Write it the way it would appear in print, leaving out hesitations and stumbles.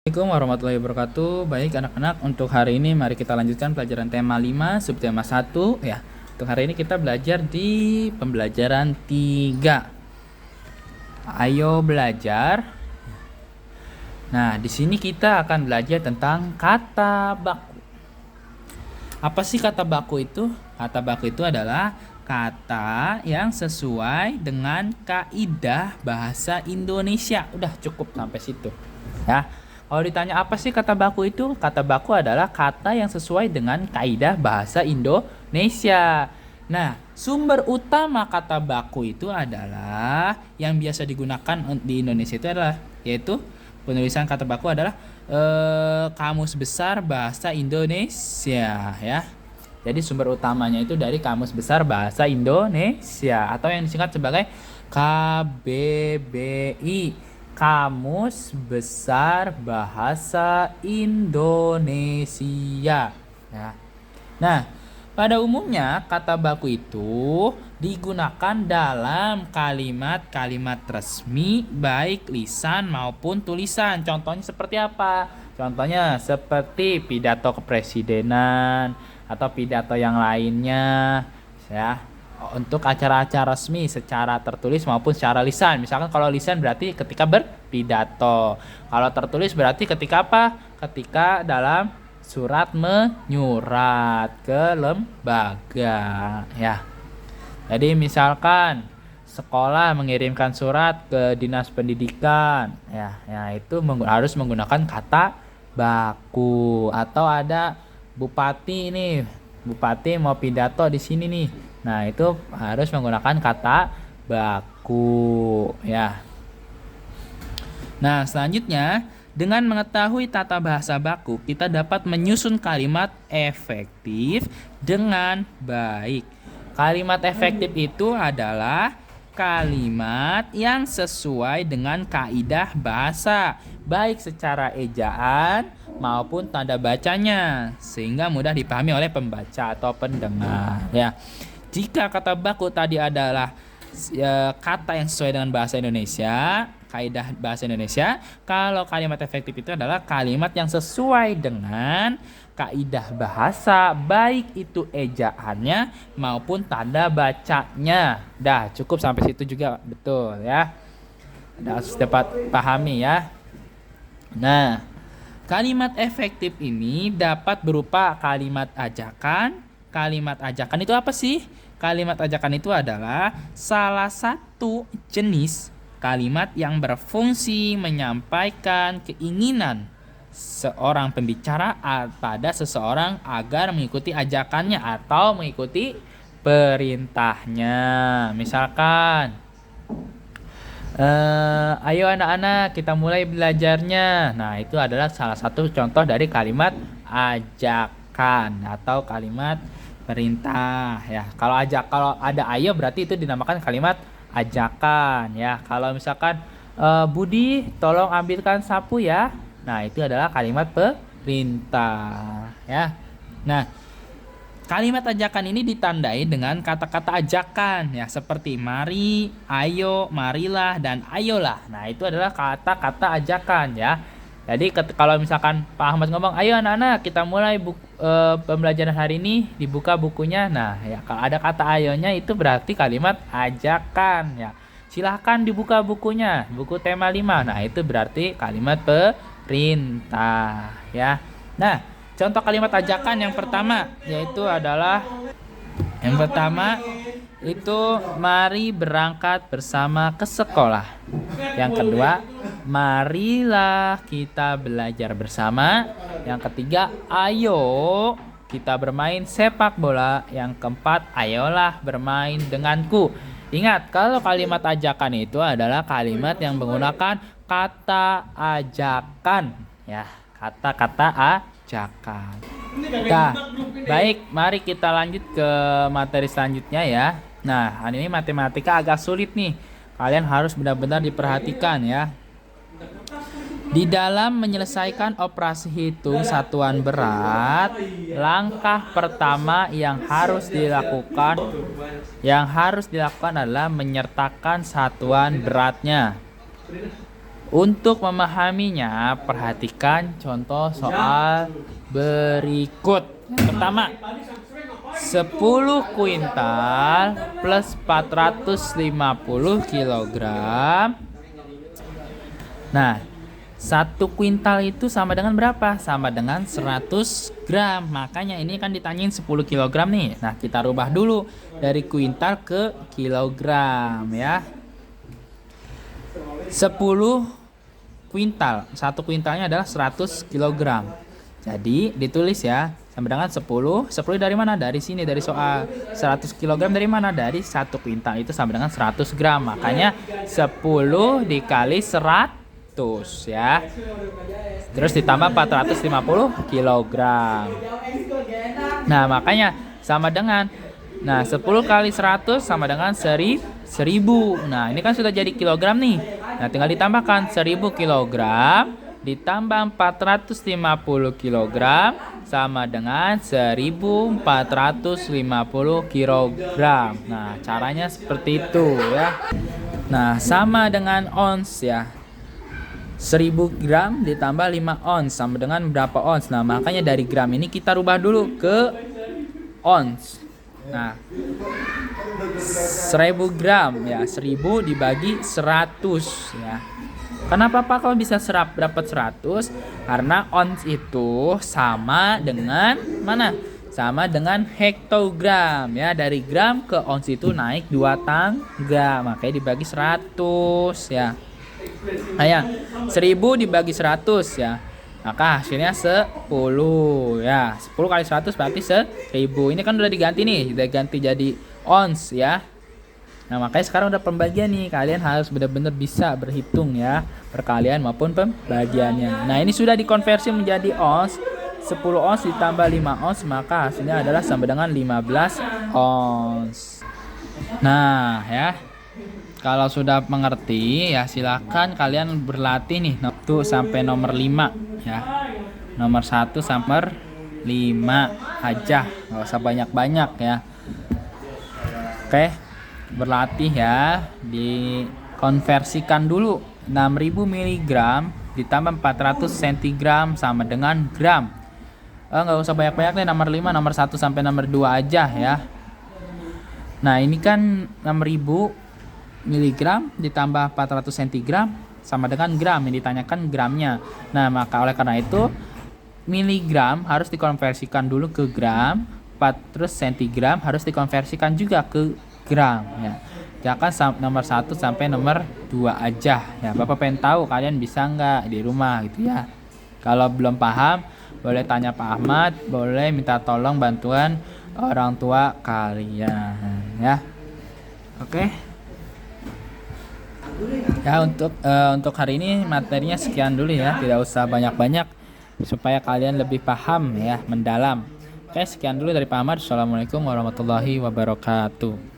Assalamualaikum warahmatullahi wabarakatuh. Baik anak-anak, untuk hari ini mari kita lanjutkan pelajaran tema 5 subtema 1 ya. Untuk hari ini kita belajar di pembelajaran 3. Ayo belajar. Nah, di sini kita akan belajar tentang kata baku. Apa sih kata baku itu? Kata baku itu adalah kata yang sesuai dengan kaidah bahasa Indonesia. Udah cukup sampai situ. Ya. Kalau ditanya apa sih kata baku itu? Kata baku adalah kata yang sesuai dengan kaidah bahasa Indonesia. Nah, sumber utama kata baku itu adalah yang biasa digunakan di Indonesia itu adalah yaitu penulisan kata baku adalah Kamus Besar Bahasa Indonesia ya. Jadi sumber utamanya itu dari Kamus Besar Bahasa Indonesia atau yang disingkat sebagai KBBI. Kamus Besar Bahasa Indonesia. Ya. Nah, pada umumnya kata baku itu digunakan dalam kalimat-kalimat resmi baik lisan maupun tulisan. Contohnya seperti apa? Contohnya seperti pidato kepresidenan atau pidato yang lainnya, ya. Untuk acara-acara resmi secara tertulis maupun secara lisan. Misalkan kalau lisan berarti ketika berpidato. Kalau tertulis berarti ketika apa? Ketika dalam surat menyurat ke lembaga ya. Jadi misalkan sekolah mengirimkan surat ke dinas pendidikan ya, itu harus menggunakan kata baku. Atau ada bupati nih, bupati mau pidato di sini nih. Nah, itu harus menggunakan kata baku ya. Nah, selanjutnya dengan mengetahui tata bahasa baku, kita dapat menyusun kalimat efektif dengan baik. Kalimat efektif itu adalah kalimat yang sesuai dengan kaidah bahasa, baik secara ejaan maupun tanda bacanya, sehingga mudah dipahami oleh pembaca atau pendengar ya. Jika kata baku tadi adalah kata yang sesuai dengan bahasa Indonesia, kaidah bahasa Indonesia, kalau kalimat efektif itu adalah kalimat yang sesuai dengan kaidah bahasa, baik itu ejaannya maupun tanda bacanya. Dah, cukup sampai situ juga, betul ya. Harus dapat pahami ya. Nah, kalimat efektif ini dapat berupa kalimat ajakan. Kalimat ajakan itu apa sih? Kalimat ajakan itu adalah salah satu jenis kalimat yang berfungsi menyampaikan keinginan seorang pembicara pada seseorang agar mengikuti ajakannya atau mengikuti perintahnya. Misalkan, ayo anak-anak kita mulai belajarnya. Nah, itu adalah salah satu contoh dari kalimat ajakan atau kalimat perintah ya. Kalau ada ayo berarti itu dinamakan kalimat ajakan ya. Kalau misalkan Budi tolong ambilkan sapu ya. Nah, itu adalah kalimat perintah ya. Nah, kalimat ajakan ini ditandai dengan kata-kata ajakan ya, seperti mari, ayo, marilah, dan ayolah. Nah, itu adalah kata-kata ajakan ya. Jadi kalau misalkan Pak Ahmad ngomong, ayo anak-anak kita mulai pembelajaran hari ini, dibuka bukunya. Nah ya, kalau ada kata ayonya itu berarti kalimat ajakan ya. Silahkan dibuka bukunya, buku tema 5. Nah, itu berarti kalimat perintah ya. Nah, contoh kalimat ajakan yang pertama yaitu adalah itu mari berangkat bersama ke sekolah. Yang kedua, marilah kita belajar bersama. Yang ketiga, ayo kita bermain sepak bola. Yang keempat, ayolah bermain denganku. Ingat, kalau kalimat ajakan itu adalah kalimat yang menggunakan kata ajakan ya, kata-kata ajakan. Nah, baik, mari kita lanjut ke materi selanjutnya ya. Nah, ini matematika agak sulit nih. Kalian harus benar-benar diperhatikan ya. Di dalam menyelesaikan operasi hitung satuan berat, langkah pertama yang harus dilakukan adalah menyertakan satuan beratnya. Untuk memahaminya, perhatikan contoh soal berikut. Pertama, 10 kuintal plus 450 kilogram. Nah, 1 kuintal itu sama dengan berapa? Sama dengan 100 gram. Makanya ini kan ditanyain 10 kilogram nih. Nah, kita rubah dulu dari kuintal ke kilogram ya. 10 kuintal. 1 kuintalnya adalah 100 kilogram. Jadi ditulis ya, sama dengan 10. 10 dari mana? Dari sini, dari soal. 100 kilogram dari mana? Dari 1 kuintal itu sama dengan 100 gram. Makanya 10 dikali 100 ya. Terus ditambah 450 kilogram. Nah, makanya sama dengan 10 kali 100 sama dengan 1000. Nah, ini kan sudah jadi kilogram nih. Nah, tinggal ditambahkan 1000 kilogram ditambah 450 kilogram sama dengan 1450 kilogram. Nah, caranya seperti itu ya. Nah, sama dengan ons ya. 1000 gram ditambah 5 ons sama dengan berapa ons? Nah, makanya dari gram ini kita rubah dulu ke ons. Nah, 1000 gram ya, 1000 dibagi 100 ya. Kenapa Pak kalau bisa dapat 100? Karena ons itu sama dengan mana? Sama dengan hektogram ya. Dari gram ke ons itu naik 2 tangga, makanya dibagi 100 ya. Nah ya, 1000 dibagi 100 ya. Maka hasilnya 10 ya. 10 kali 100 berarti 1000. Ini kan udah diganti nih, udah ganti jadi ons ya. Nah, makanya sekarang udah pembagian nih. Kalian harus benar-benar bisa berhitung ya, perkalian maupun pembagiannya. Nah, ini sudah dikonversi menjadi ons. 10 ons ditambah 5 ons, maka hasilnya adalah sama dengan 15 ons. Nah, ya. Kalau sudah mengerti ya silakan kalian berlatih nih 1 sampai nomor 5 ya. Nomor 1 sampai 5 aja, nggak usah banyak-banyak ya. Oke, berlatih ya. Dikonversikan dulu 6000 mg ditambah 400 cg sama dengan gram. Nggak usah banyak-banyak nih, nomor 5, nomor 1 sampai nomor 2 aja ya. Nah, ini kan 6000 miligram ditambah 400 cm sama dengan gram, yang ditanyakan gramnya. Nah, maka oleh karena itu miligram harus dikonversikan dulu ke gram, 400 cm harus dikonversikan juga ke gram ya. Jangan nomor 1 sampai nomor 2 aja ya. Bapak pengen tahu kalian bisa nggak di rumah gitu ya. Kalau belum paham boleh tanya Pak Ahmad, boleh minta tolong bantuan orang tua kalian ya. Oke. Ya, untuk hari ini materinya sekian dulu ya, tidak usah banyak-banyak supaya kalian lebih paham ya, mendalam. Oke, sekian dulu dari Pak Ahmad. Assalamualaikum warahmatullahi wabarakatuh.